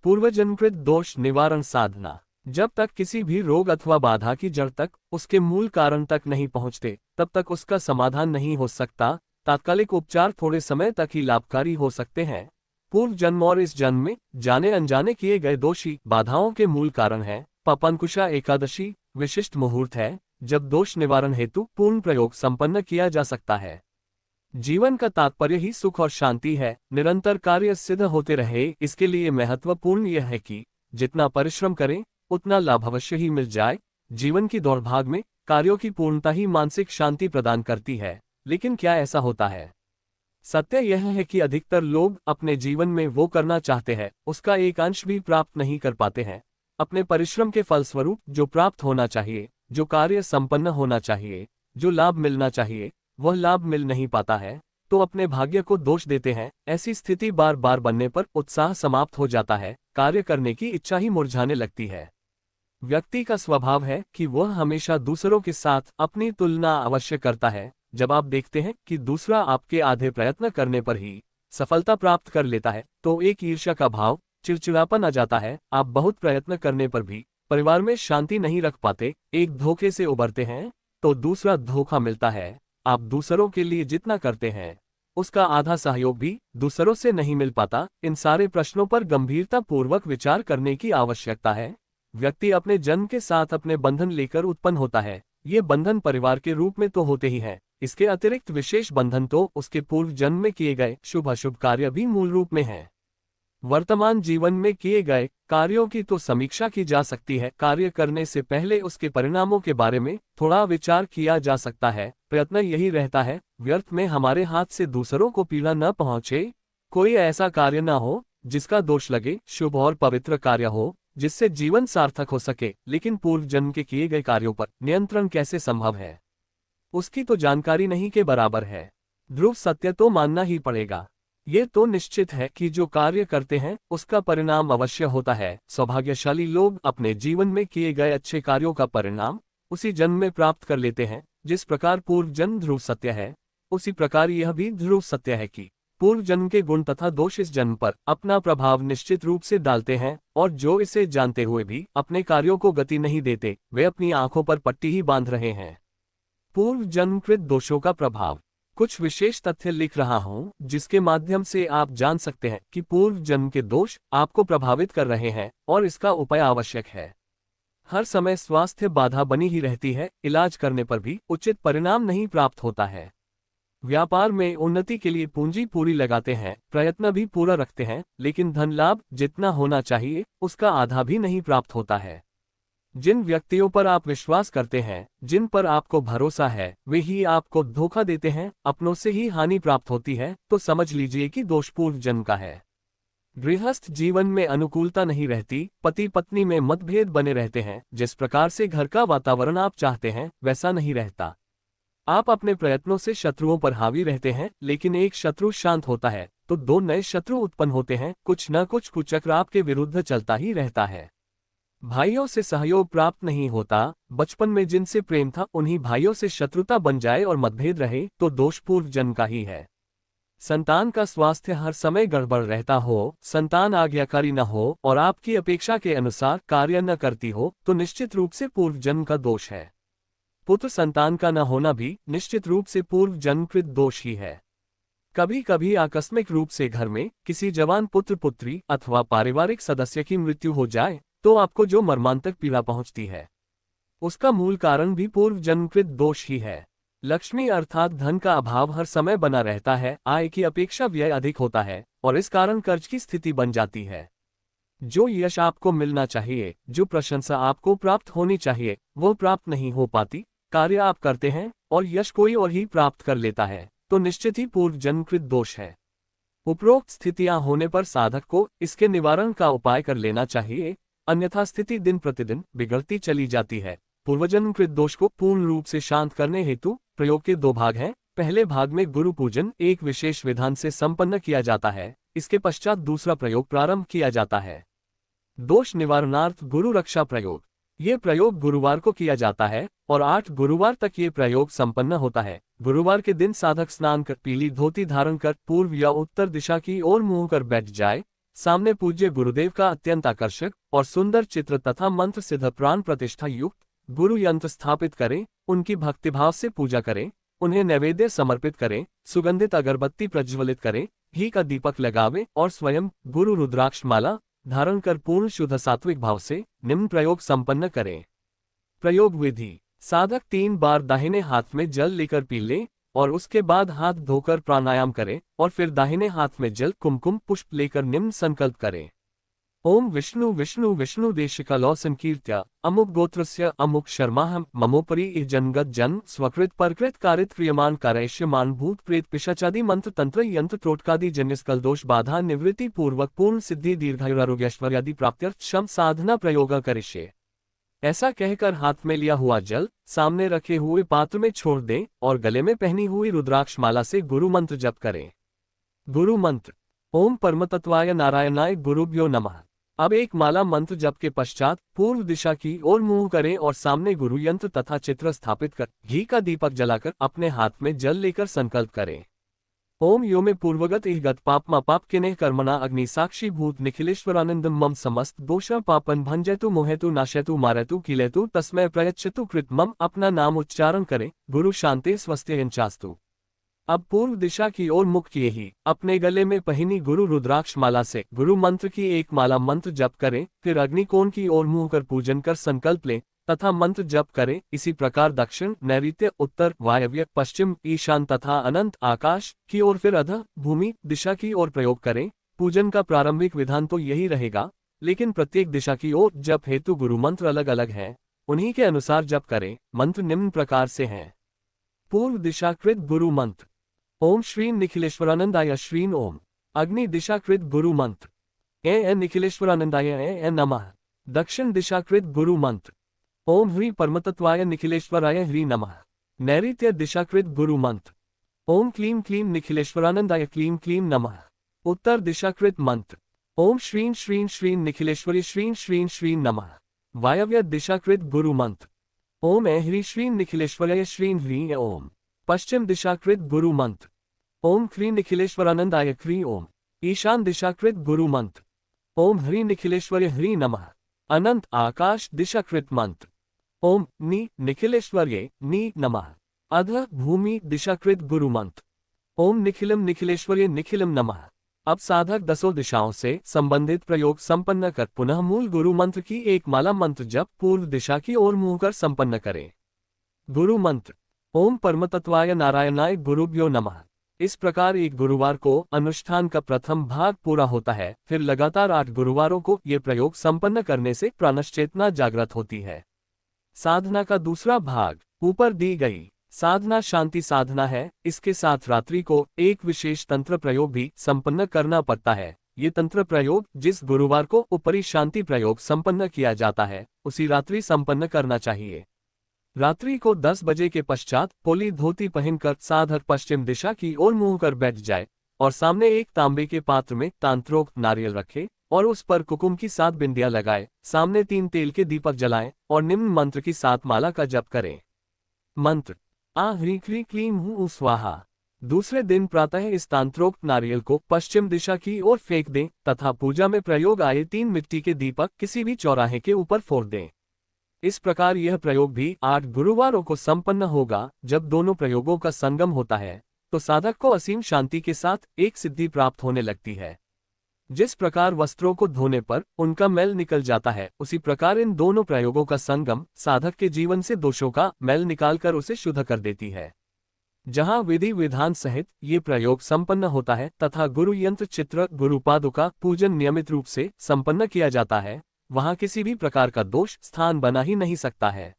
पूर्वजन्मकृत दोष निवारण साधना। जब तक किसी भी रोग अथवा बाधा की जड़ तक, उसके मूल कारण तक नहीं पहुंचते, तब तक उसका समाधान नहीं हो सकता। तात्कालिक उपचार थोड़े समय तक ही लाभकारी हो सकते हैं। पूर्व जन्म और इस जन्म में जाने अनजाने किए गए दोषी बाधाओं के मूल कारण है। पापांकुशा एकादशी विशिष्ट मुहूर्त है जब दोष निवारण हेतु पूर्ण प्रयोग संपन्न किया जा सकता है। जीवन का तात्पर्य ही सुख और शांति है। निरंतर कार्य सिद्ध होते रहे, इसके लिए महत्वपूर्ण यह है कि जितना परिश्रम करें उतना लाभ अवश्य ही मिल जाए। जीवन की दौड़भाग में कार्यों की पूर्णता ही मानसिक शांति प्रदान करती है। लेकिन क्या ऐसा होता है? सत्य यह है कि अधिकतर लोग अपने जीवन में वो करना चाहते हैं, उसका एक अंश भी प्राप्त नहीं कर पाते हैं। अपने परिश्रम के फलस्वरूप जो प्राप्त होना चाहिए, जो कार्य संपन्न होना चाहिए, जो लाभ मिलना चाहिए, वह लाभ मिल नहीं पाता है, तो अपने भाग्य को दोष देते हैं। ऐसी स्थिति बार बार बनने पर उत्साह समाप्त हो जाता है, कार्य करने की इच्छा ही मुरझाने लगती है। व्यक्ति का स्वभाव है कि वह हमेशा दूसरों के साथ अपनी तुलना अवश्य करता है। जब आप देखते हैं कि दूसरा आपके आधे प्रयत्न करने पर ही सफलता प्राप्त कर लेता है, तो एक ईर्ष्या का भाव, चिड़चिड़ापन आ जाता है। आप बहुत प्रयत्न करने पर भी परिवार में शांति नहीं रख पाते, एक धोखे से उबरते हैं तो दूसरा धोखा मिलता है। आप दूसरों के लिए जितना करते हैं, उसका आधा सहयोग भी दूसरों से नहीं मिल पाता। इन सारे प्रश्नों पर गंभीरता पूर्वक विचार करने की आवश्यकता है। व्यक्ति अपने जन्म के साथ अपने बंधन लेकर उत्पन्न होता है। ये बंधन परिवार के रूप में तो होते ही हैं, इसके अतिरिक्त विशेष बंधन तो उसके पूर्व जन्म में किए गए शुभ अशुभ कार्य भी मूल रूप में हैं। वर्तमान जीवन में किए गए कार्यों की तो समीक्षा की जा सकती है। कार्य करने से पहले उसके परिणामों के बारे में थोड़ा विचार किया जा सकता है। प्रयत्न यही रहता है, व्यर्थ में हमारे हाथ से दूसरों को पीड़ा न पहुंचे। कोई ऐसा कार्य न हो जिसका दोष लगे, शुभ और पवित्र कार्य हो जिससे जीवन सार्थक हो सके। लेकिन पूर्व जन्म के किए गए कार्यों पर नियंत्रण कैसे संभव है? उसकी तो जानकारी नहीं के बराबर है। ध्रुव सत्य तो मानना ही पड़ेगा। ये तो निश्चित है कि जो कार्य करते हैं उसका परिणाम अवश्य होता है। सौभाग्यशाली लोग अपने जीवन में किए गए अच्छे कार्यों का परिणाम उसी जन्म में प्राप्त कर लेते हैं। जिस प्रकार पूर्व जन्म ध्रुव सत्य है, उसी प्रकार यह भी ध्रुव सत्य है कि पूर्व जन्म के गुण तथा दोष इस जन्म पर अपना प्रभाव निश्चित रूप से डालते हैं। और जो इसे जानते हुए भी अपने कार्यों को गति नहीं देते, वे अपनी आंखों पर पट्टी ही बांध रहे हैं। पूर्व जन्मकृत दोषों का प्रभाव। कुछ विशेष तथ्य लिख रहा हूं जिसके माध्यम से आप जान सकते हैं कि पूर्व जन्म के दोष आपको प्रभावित कर रहे हैं और इसका उपाय आवश्यक है। हर समय स्वास्थ्य बाधा बनी ही रहती है, इलाज करने पर भी उचित परिणाम नहीं प्राप्त होता है। व्यापार में उन्नति के लिए पूंजी पूरी लगाते हैं, प्रयत्न भी पूरा रखते हैं, लेकिन धन लाभ जितना होना चाहिए उसका आधा भी नहीं प्राप्त होता है। जिन व्यक्तियों पर आप विश्वास करते हैं, जिन पर आपको भरोसा है, वे ही आपको धोखा देते हैं, अपनों से ही हानि प्राप्त होती है, तो समझ लीजिए कि दोष पूर्व जन्म का है। गृहस्थ जीवन में अनुकूलता नहीं रहती, पति पत्नी में मतभेद बने रहते हैं। जिस प्रकार से घर का वातावरण आप चाहते हैं वैसा नहीं रहता। आप अपने प्रयत्नों से शत्रुओं पर हावी रहते हैं, लेकिन एक शत्रु शांत होता है तो दो नए शत्रु उत्पन्न होते हैं। कुछ न कुछ कुचक्र आपके विरुद्ध चलता ही रहता है। भाइयों से सहयोग प्राप्त नहीं होता। बचपन में जिनसे प्रेम था उन्हीं भाइयों से शत्रुता बन जाए और मतभेद रहे तो दोष पूर्व जन्म का ही है। संतान का स्वास्थ्य हर समय गड़बड़ रहता हो, संतान आज्ञाकारी न हो और आपकी अपेक्षा के अनुसार कार्य न करती हो तो निश्चित रूप से पूर्व जन्म का दोष है। पुत्र संतान का न होना भी निश्चित रूप से पूर्व जन्मकृत दोष ही है। कभी कभी आकस्मिक रूप से घर में किसी जवान पुत्र पुत्री अथवा पारिवारिक सदस्य की मृत्यु हो जाए तो आपको जो मर्मांतक पीड़ा पहुंचती है, उसका मूल कारण भी पूर्व जन्मकृत दोष ही है। लक्ष्मी अर्थात धन का अभाव हर समय बना रहता है, आय की अपेक्षा व्यय अधिक होता है और इस कारण कर्ज की स्थिति बन जाती है। जो यश आपको मिलना चाहिए, जो प्रशंसा आपको प्राप्त होनी चाहिए, वो प्राप्त नहीं हो पाती। कार्य आप करते हैं और यश कोई और ही प्राप्त कर लेता है तो निश्चित ही पूर्व जन्मकृत दोष है। उपरोक्त स्थितियां होने पर साधक को इसके निवारण का उपाय कर लेना चाहिए, अन्यथा स्थिति दिन प्रतिदिन बिगड़ती चली जाती है। पूर्वजन्मकृत दोष को पूर्ण रूप से शांत करने हेतु प्रयोग के दो भाग हैं। पहले भाग में गुरु पूजन एक विशेष विधान से संपन्न किया जाता है, इसके पश्चात दूसरा प्रयोग प्रारंभ किया जाता है। दोष निवारणार्थ गुरु रक्षा प्रयोग। ये प्रयोग गुरुवार को किया जाता है और 8 गुरुवार तक ये प्रयोग संपन्न होता है। गुरुवार के दिन साधक स्नान कर पीली धोती धारण कर पूर्व या उत्तर दिशा की ओर मुंह कर बैठ जाए। सामने पूज्य गुरुदेव का अत्यंत आकर्षक और सुंदर चित्र तथा मंत्र सिद्ध प्राण प्रतिष्ठा युक्त गुरु यंत्र स्थापित करें, उनकी भक्तिभाव से पूजा करें, उन्हें नैवेद्य समर्पित करें, सुगंधित अगरबत्ती प्रज्वलित करें, घी का दीपक लगावें और स्वयं गुरु रुद्राक्ष माला धारण कर पूर्ण शुद्ध सात्विक भाव से निम्न प्रयोग संपन्न करें। प्रयोग विधि। साधक 3 बार दाहिने हाथ में जल लेकर पी ले और उसके बाद हाथ धोकर प्राणायाम करें और फिर दाहिने हाथ में जल कुमकुम पुष्प लेकर निम्न संकल्प करें। ओम विष्णु विष्णु विष्णु देशिकालो संकीर्त्या अमुक गोत्रस्य अमुक शर्माहम ममोपरि इह जनगत जन्म स्वकृत परकृत कारित क्रियमान कारयष्यमान भूत प्रेत पिशाचादि मंत्र तंत्र यंत्र टोटकादि जन्यस्कल दोष बाधा निवृत्ति पूर्वक पूर्ण सिद्धि दीर्घायुरारोग्यैश्वर्यादि प्राप्त्यर्थ क्षम साधना प्रयोग करिष्ये। ऐसा कहकर हाथ में लिया हुआ जल सामने रखे हुए पात्र में छोड़ दें और गले में पहनी हुई रुद्राक्ष माला से गुरु मंत्र जप करें। गुरु मंत्र। ओम परमतत्वाय नारायणाय गुरुभ्यो नमः। अब एक माला मंत्र जप के पश्चात पूर्व दिशा की ओर मुंह करें और सामने गुरु यंत्र तथा चित्र स्थापित कर घी का दीपक जलाकर अपने हाथ में जल लेकर संकल्प करें। ओम यो में पूर्वगत इहगत पापमा पाप किनेह कर्मणा अग्नि साक्षी भूत निखिलेश्वरानंदम मम समस्त दोषा पापन भंजयतु मोहेतु नाशयतु मारयतु किलेतु तस्मै प्रयच्छतु कृत मम। अपना नाम उच्चारण करें। गुरु शांति स्वस्त्ययंचास्तु। अब पूर्व दिशा की ओर मुख किए ही अपने गले में पहनी गुरु रुद्राक्ष माला से गुरु मंत्र की एक माला मंत्र जप करें, फिर अग्निकोण की ओर मुंह कर पूजन कर संकल्प लें तथा मंत्र जप करें। इसी प्रकार दक्षिण, नैऋत्य, उत्तर, वायव्य, पश्चिम, ईशान तथा अनंत आकाश की ओर फिर अधः भूमि दिशा की ओर प्रयोग करें। पूजन का प्रारंभिक विधान तो यही रहेगा, लेकिन प्रत्येक दिशा की ओर जप हेतु गुरु मंत्र अलग अलग है, उन्हीं के अनुसार जप करें। मंत्र निम्न प्रकार से हैं। पूर्व दिशाकृत गुरु मंत्र। ओम श्रीं निखिलेश्वरानंदाय श्रीं ओम। अग्नि दिशाकृत गुरु मंत्र। ए निखिलेश्वरानंदाय ए नमः। दक्षिण दिशाकृत गुरु मंत्र। ओम ह्री परमतत्वाय निखिलेश्वराय ह्री नमः। नैऋत्य दिशाकृत गुरु मंत्र। ओम क्लीं क्लीं निखिलेश्वरानंदाय क्लीं क्लीं नमः। उत्तर दिशाकृत मंत्र। ओम श्रीं श्रीं श्रीं निखिलेश्वरी श्रीं श्रीं श्रीं नमः। वायव्य दिशाकृत गुरु मंत्र। ओम ह्री श्रीं निखिलेश्वराय श्रीं ह्री ओम। पश्चिम दिशाकृत गुरु मंत्र। ओम ह्री निखिलेश्वरानंदाय ह्री ओम। ईशान दिशाकृत गुरु मंत्र। ओम ह्री निखिलेश्वराय ह्री नमः। अनंत आकाश दिशाकृत मंत्र। ओम नी निखिलेश्वर्ये नी नमः। अधः भूमि दिशाकृत गुरु मंत्र। ओम निखिलम निखिलेश्वर्ये निखिलम नमः। अब साधक 10 दिशाओं से संबंधित प्रयोग संपन्न कर पुनः मूल गुरु मंत्र की एक माला मंत्र जप पूर्व दिशा की ओर मुंह कर संपन्न करें। गुरु मंत्र। ओम परमतत्वाय नारायणाय गुरुभ्यो नमः। इस प्रकार एक गुरुवार को अनुष्ठान का प्रथम भाग पूरा होता है। फिर लगातार 8 गुरुवारों को ये प्रयोग संपन्न करने से प्राणश्चेतना जागृत होती है। साधना का दूसरा भाग। ऊपर दी गई साधना शांति साधना है। इसके साथ रात्रि को एक विशेष तंत्र प्रयोग भी संपन्न करना पड़ता है। ये तंत्र प्रयोग जिस गुरुवार को ऊपरी शांति प्रयोग संपन्न किया जाता है, उसी रात्रि संपन्न करना चाहिए। रात्रि को 10 बजे के पश्चात पोली धोती पहनकर साधक पश्चिम दिशा की ओर मुंह कर बैठ जाए और सामने एक तांबे के पात्र में तांत्रोक्त नारियल रखे और उस पर कुकुम की 7 बिंदियां लगाए। सामने 3 तेल के दीपक जलाएं और निम्न मंत्र की 7 माला का जप करें। मंत्र। आ ह्री क्री क्लीं हूँ स्वाहा। दूसरे दिन प्रातः इस तांत्रोक्त नारियल को पश्चिम दिशा की ओर फेंक दें तथा पूजा में प्रयोग आए 3 मिट्टी के दीपक किसी भी चौराहे के ऊपर फोड़ दें। इस प्रकार यह प्रयोग भी 8 गुरुवारों को संपन्न होगा। जब दोनों प्रयोगों का संगम होता है तो साधक को असीम शांति के साथ एक सिद्धि प्राप्त होने लगती है। जिस प्रकार वस्त्रों को धोने पर उनका मैल निकल जाता है, उसी प्रकार इन दोनों प्रयोगों का संगम साधक के जीवन से दोषों का मैल निकालकर उसे शुद्ध कर देती है। जहां विधि विधान सहित ये प्रयोग संपन्न होता है तथा गुरु यंत्र चित्र गुरु पादुका पूजन नियमित रूप से संपन्न किया जाता है, वहां किसी भी प्रकार का दोष स्थान बना ही नहीं सकता है।